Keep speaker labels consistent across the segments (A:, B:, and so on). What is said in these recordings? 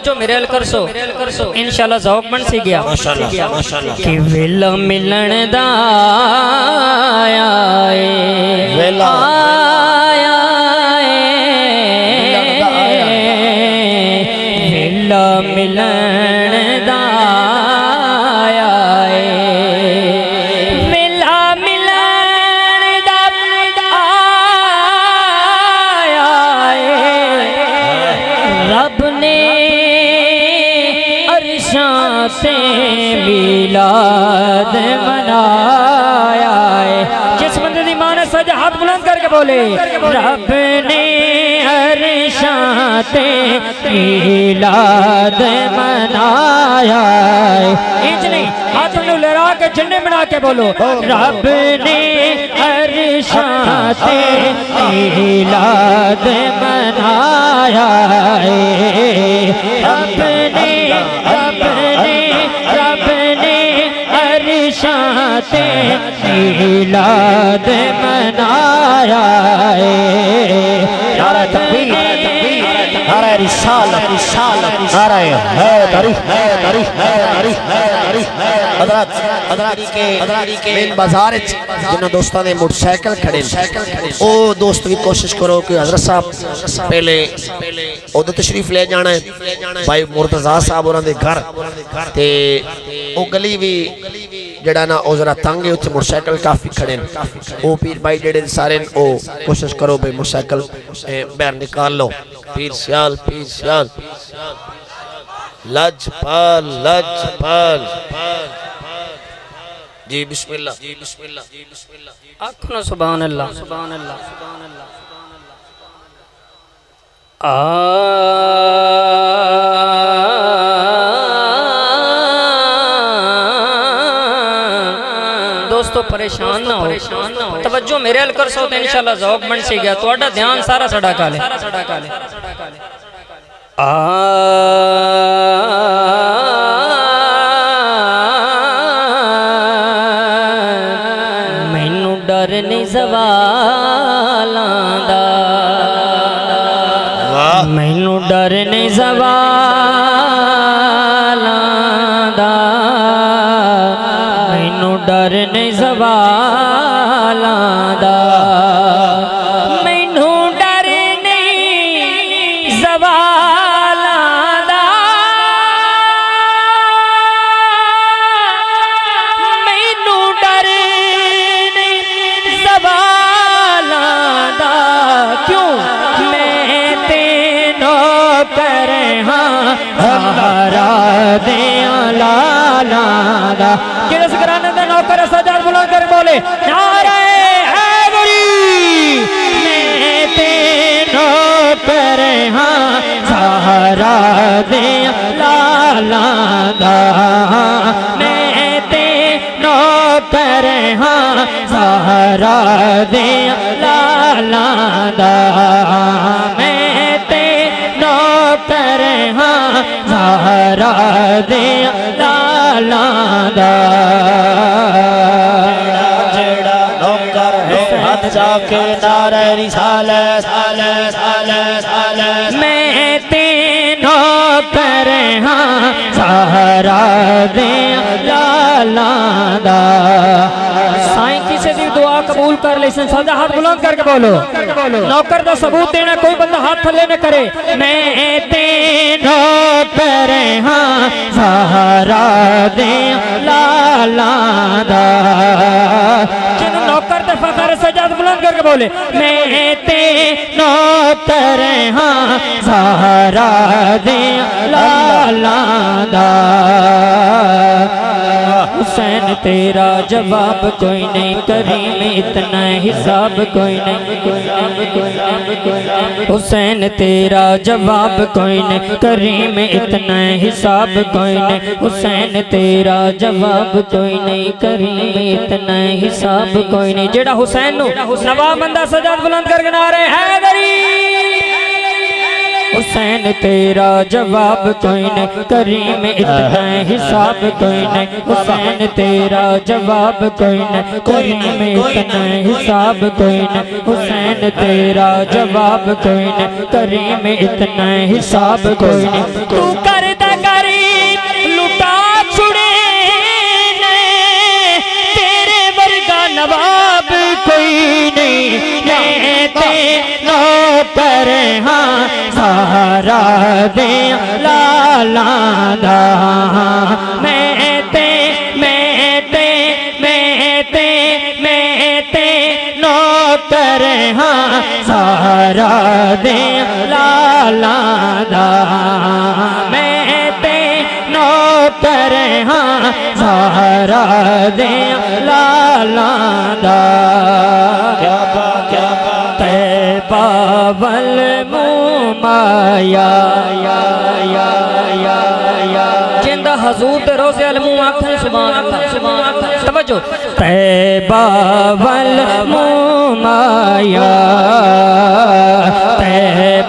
A: तवज्जो मेरे अल कर सो इंशाल्लाह ज़ौक़ बन सी गया कि वेला मिलन दा आया वेला मिलन दा आया वेला मिलन दा आया रब ने अरशां से मिलाद मनाया जिस बंदे दी मां ने सज हाथ बुलंद करके बोले रब ने अरशां से मिलाद मनाया इंच नहीं हाथ में लहरा के झंडे बना के बोलो रब ने अरशां से मिलाद मनाया रब ने अरशां से मिलाद मनाया
B: नारा तकबीर नारा रिसालत नारा है तारीफ हज़रत के मेन बाजार जिन्हां दोस्तां दे मोटरसाइकिल खड़े ओ दोस्त भी कोशिश करो कि हज़रत साहब पहले उधर तशरीफ ले जाना है भाई मुर्तज़ा साहब होरां दे घर ते ओ गली भी जड़ा ना ओ जरा तंग है उत्थे मोटरसाइकिल काफी खड़े ओ पीर भाई जेड़े सारे ओ कोशिश करो भाई मोटरसाइकिल बाहर निकाल लो पीर सियाल लजपाल जी बिस्मिल्लाह
A: आखो ना सुभान अल्लाह दोस्तों परेशान ना हो तवज्जो मेरे अल कर सो तो इंशाल्लाह ज़ौक़ बन सी गया थोड़ा ध्यान सारा सड़ा काले मैनू डर नहीं ज़वालां दा मैनू डर नहीं ज़वालां दा मैनू डर नहीं ज़वालां दा मैनू डर नहीं ज़वालां दा मैनू डर नहीं ज़वालां दा क्यों मैं तेनों कर हाँ हमारा दिया लाला दा किस घराने दा नौकर सजाद बुलंद कर बोले नारे हैदरी मैं तेनों पर हाँ सहारा दे लाला दा मैं तेनों पर हाँ सहारा दे लाला दा मैं तेनों पर हाँ सहारा दे लाला दा
B: जाके नारे रिसालत
A: मैं तेनों पर हाँ सहारा दे लाला दा साईं किसी दी दुआ कबूल कर ले सदा हाथ बुलंद करके बोलो नौकर दा सबूत देना कोई बंदा हाथ थले न करे मैं तेनों पर हाँ सहारा दे लाला दा नौकर दे फखर सजाद बुलंद करके बोले मैं तेनों पर हाँ सहारा दे लाला दा हुसैन तेरा जवाब कोई नहीं करीम इतना हिसाब कोई नहीं हुसैन तेरा जवाब कोई नहीं करीम इतना हिसाब कोई नहीं हुसैन तेरा जवाब कोई नहीं करीम इतना हिसाब कोई नहीं जेड़ा हुसैन नु नवा बंदा सजाद बुलंद करके नारे हैदरी हुसैन तेरा जवाब कोई नहीं, करीम इतना हिसाब कोई नहीं। हुसैन तेरा जवाब कोई नहीं, करीम इतना हिसाब कोई नहीं। हुसैन तेरा जवाब कोई नहीं, करीम इतना हिसाब कोई नहीं। तू कर दा गरीब लुटा छुड़े ने, तेरे वर्गा नवाब कोई नहीं। मैं ते नौकर हाँ सहारा दे लाला दा। मैं ते नौकर हाँ सहारा दे लाला दा। मैं ते नौकर हाँ सहारा दे लाला दा। बावल मुमाया जिंदा हजूर ते रोज़े अलमू आखन सुभान अल्लाह सुभान अल्लाह। तवज्जो बावल मुमाया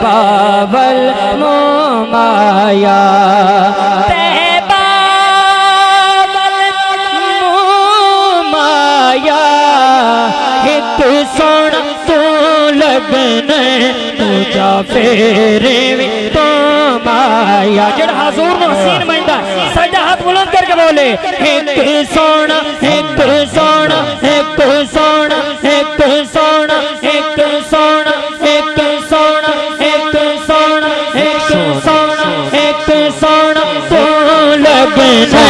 A: बावल मुमाया मुमाया एक सोना लगने तुझा फेरे तो माया। जड़ हजूर नु हसीन बनदा सजा हाथ बुलंद करके बोले एक सोना एक सोना एक सोना एक सोना एक सोना एक सोना एक सोना एक सोना एक सोना तो लगने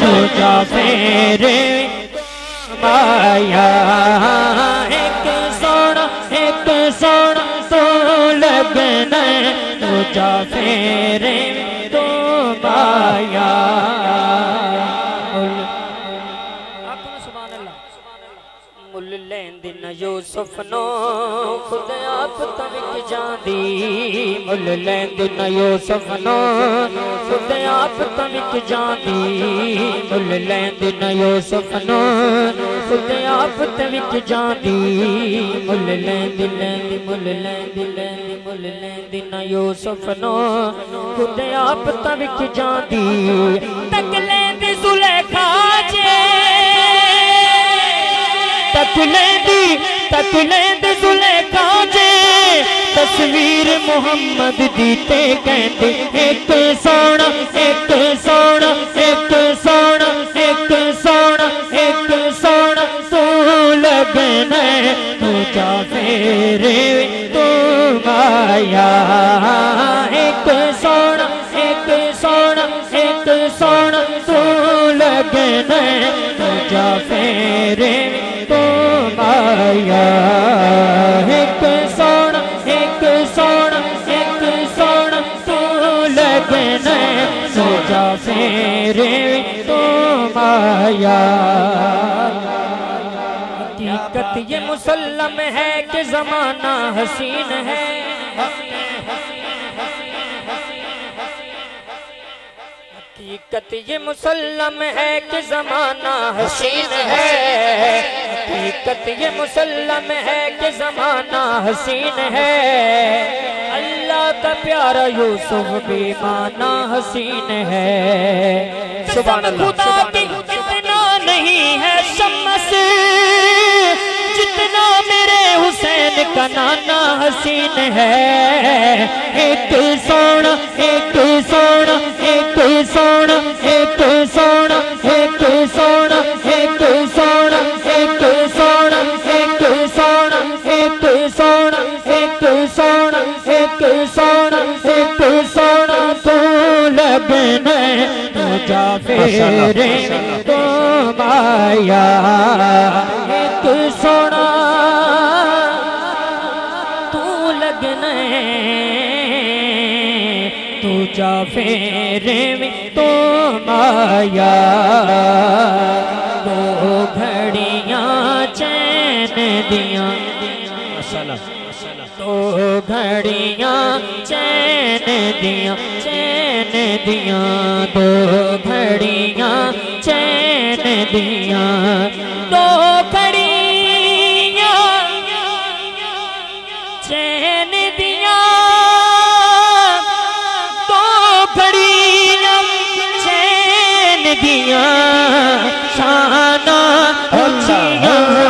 A: तुझा फेरे माया। सोना तो लगना तुझा फेरे तो माया। मुल लेंदी न यूसुफ नो खुद आप तविक जांदी। मुल लेंदी न यूसुफ नो खुद आप तविक जांदी। मुल लेंदी न यूसुफ नो खुद आप तविक जांदी। मुल लेंदी लेंदी मुल लेंदी लेंदी मुल लेंदी न यूसुफ नो खुद आप तविक जांदी। तक लेंदी सुलेखा जे तक लेंदी सुलेखा जे तस्वीर मुहम्मद दी ते कहते एक सोना एक सोना एक सोना एक सोना एक सोना तू लगना तुझा फेरे तो माया। एक सोना एक सोना एक सोना तू लगना तुझा फेरे तो माया। एक सोना एक सोना एक सोना तू लगना तुझा फेरे तो माया। हकीकत ये मुसल्लम है कि ज़माना हसीन है। हकीकत ये मुसल्लम है कि ज़माना हसीन है। हकीकत ये मुसल्लम है कि ज़माना हसीन है। अल्लाह का प्यारा यूसुफ भी माना हसीन है। सुभान अल्लाह। खुदा की इतना नहीं है शम्स जितना मेरे हुसैन का नाना हसीन है। एक सोना एक सोना एक सोना एक सोना एक सोना एक सोना एक सोना एक सोना एक सोना एक सोना एक सोना एक सोना तो लगना तुझा फेरे तो माया। एक सोना तू लगना तुझा फेरे में तो माया। दो घड़ियां चैन दियां दो घड़ियां चैन दियां चैन दियां दो घड़ियां चैन दियां दो घड़ियां चैन दियां दिया शाना उच्चियां